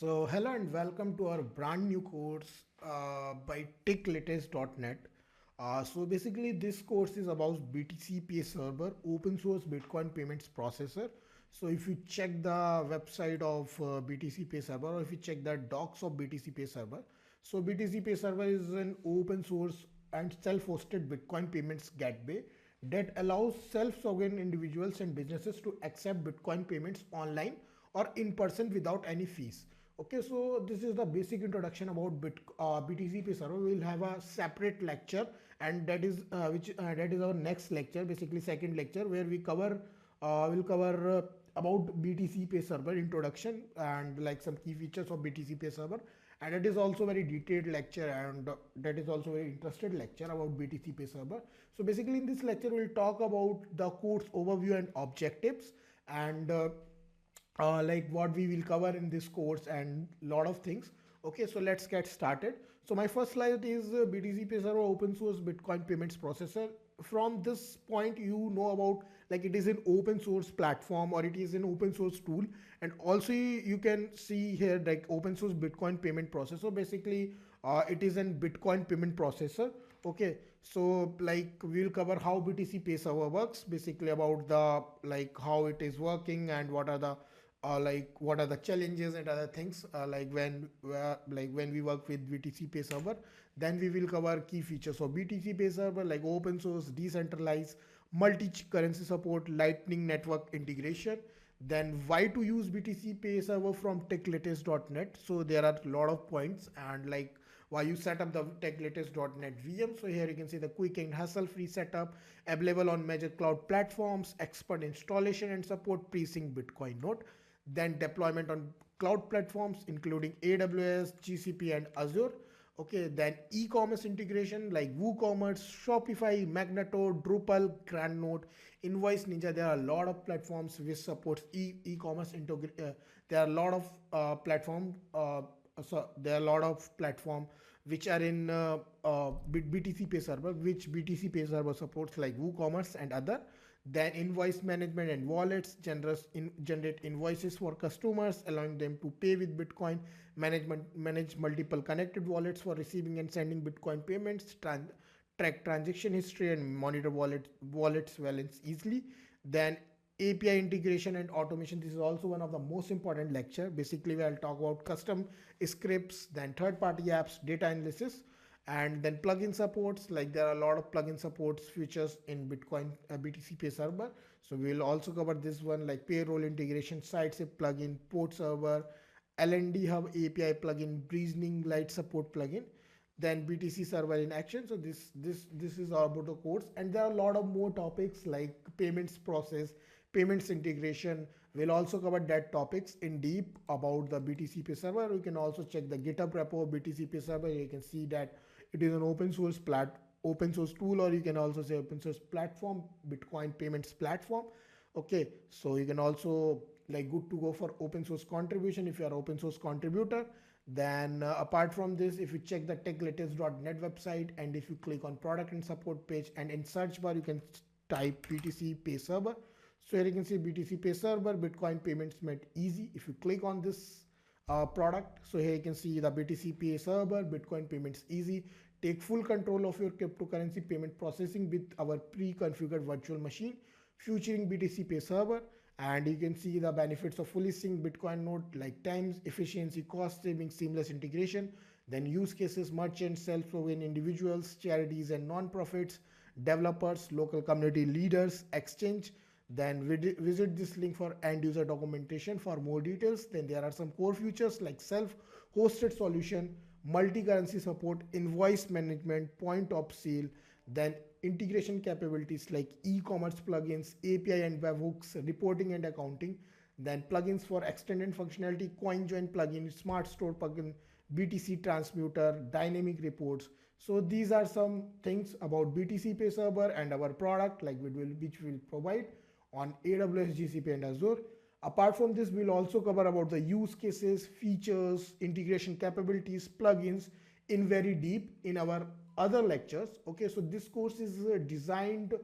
So, hello and welcome to our brand new course by techlatest.net. Basically, this course is about BTCPay Server, open source Bitcoin payments processor. So, if you check the website of BTCPay Server, or if you check the docs of BTCPay Server, so BTCPay Server is an open source and self-hosted Bitcoin payments gateway that allows self-sovereign individuals and businesses to accept Bitcoin payments online or in person without any fees. Okay, so this is the basic introduction about BTCP server. We will have a separate lecture, and that is our next lecture, basically second lecture, where we'll cover about BTCP server introduction and like some key features of BTCP server, and it is also very detailed lecture, and that is also very interested lecture about BTCP server. So basically, in this lecture, we'll talk about the course overview and objectives, and like what we will cover in this course and lot of things. Okay, so let's get started. So my first slide is BTC Pay Server open source Bitcoin payments processor. From this point, you know about like it is an open source platform or it is an open source tool, and also you can see here like open source Bitcoin payment processor. Basically, it is an Bitcoin payment processor. Okay, so like we'll cover how BTC Pay Server works, basically about the like how it is working and what are the like what are the challenges and other things like when we work with BTC Pay Server. Then we will cover key features of BTC Pay Server like open source, decentralized, multi-currency support, lightning network integration. Then why to use BTC Pay Server from techlatest.net. So there are a lot of points, and like why you set up the techlatest.net VM. So here you can see the quick and hassle-free setup available on major cloud platforms, expert installation and support pre-sync Bitcoin node, then deployment on cloud platforms including AWS, GCP and Azure. Okay, then e-commerce integration like WooCommerce, Shopify, Magneto, Drupal, GrandNote, Invoice Ninja. There are a lot of platforms which supports e-commerce there are a lot of there are a lot of platform which are in BTC Pay Server, which BTC Pay Server supports like WooCommerce and other. Then invoice management and wallets generate invoices for customers, allowing them to pay with Bitcoin. Manage multiple connected wallets for receiving and sending Bitcoin payments. Track transaction history and monitor wallets balance easily. Then API integration and automation. This is also one of the most important lecture. Basically, we'll talk about custom scripts, then third-party apps, data analysis, and then plugin supports. Like there are a lot of plugin supports features in Bitcoin BTC Pay Server. So we'll also cover this one like payroll integration, site SIP plugin, port server, LND Hub API plugin, reasoning light support plugin, then BTC server in action. So this is all about the course, and there are a lot of more topics like payments process, payments integration. We'll also cover that topics in deep about the BTC Pay Server. You can also check the GitHub repo of BTC Pay Server. You can see that it is an open source tool, or you can also say open source platform, Bitcoin payments platform. Okay, so you can also like good to go for open source contribution if you are open source contributor. Then apart from this, if you check the techlatest.net website, and if you click on product and support page, and in search bar you can type BTC Pay Server. So here you can see BTC Pay Server, Bitcoin payments made easy. If you click on this product, so here you can see the BTC Pay Server, Bitcoin payments easy. Take full control of your cryptocurrency payment processing with our pre-configured virtual machine featuring BTC Pay Server. And you can see the benefits of fully synced Bitcoin node like times, efficiency, cost saving, seamless integration. Then use cases, merchants, self-sovereign individuals, charities and non-profits, developers, local community leaders, exchange. Then visit this link for end user documentation for more details. Then there are some core features like self-hosted solution, multi-currency support, invoice management, point of sale, then integration capabilities like e-commerce plugins, API and webhooks, reporting and accounting, then plugins for extended functionality, CoinJoin plugin, Smart Store plugin, BTC transmuter, dynamic reports. So these are some things about BTC Pay Server and our product like which will provide on AWS, GCP and Azure. Apart from this, we'll also cover about the use cases, features, integration capabilities, plugins in very deep in our other lectures. Okay, so this course is designed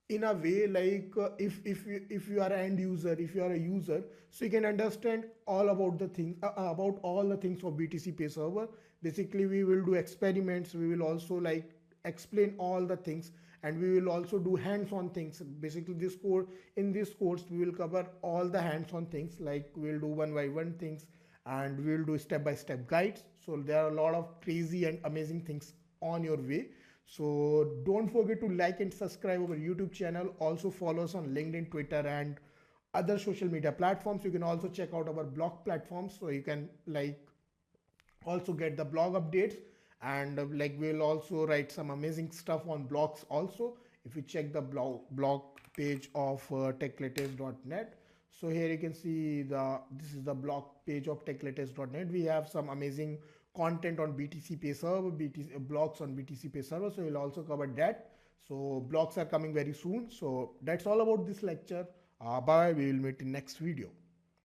in a way like if you are an end user, if you are a user, so you can understand all about the things about all the things of BTC Pay Server. Basically, we will do experiments. We will also like explain all the things, and we will also do hands-on things. Basically, this course in this course we will cover all the hands-on things. Like we'll do one by one things, and we'll do step-by-step guides. So there are a lot of crazy and amazing things on your way. So don't forget to like and subscribe our YouTube channel. Also follow us on LinkedIn, Twitter, and other social media platforms. You can also check out our blog platforms, so you can like also get the blog updates, and like we'll also write some amazing stuff on blogs also. If you check the blog page of techlatest.net, so here you can see this is the blog page of techlatest.net. We have some amazing content on BTC Pay Server, blogs on BTC Pay Server, so we'll also cover that. So blogs are coming very soon. So that's all about this lecture. Bye, we will meet in next video.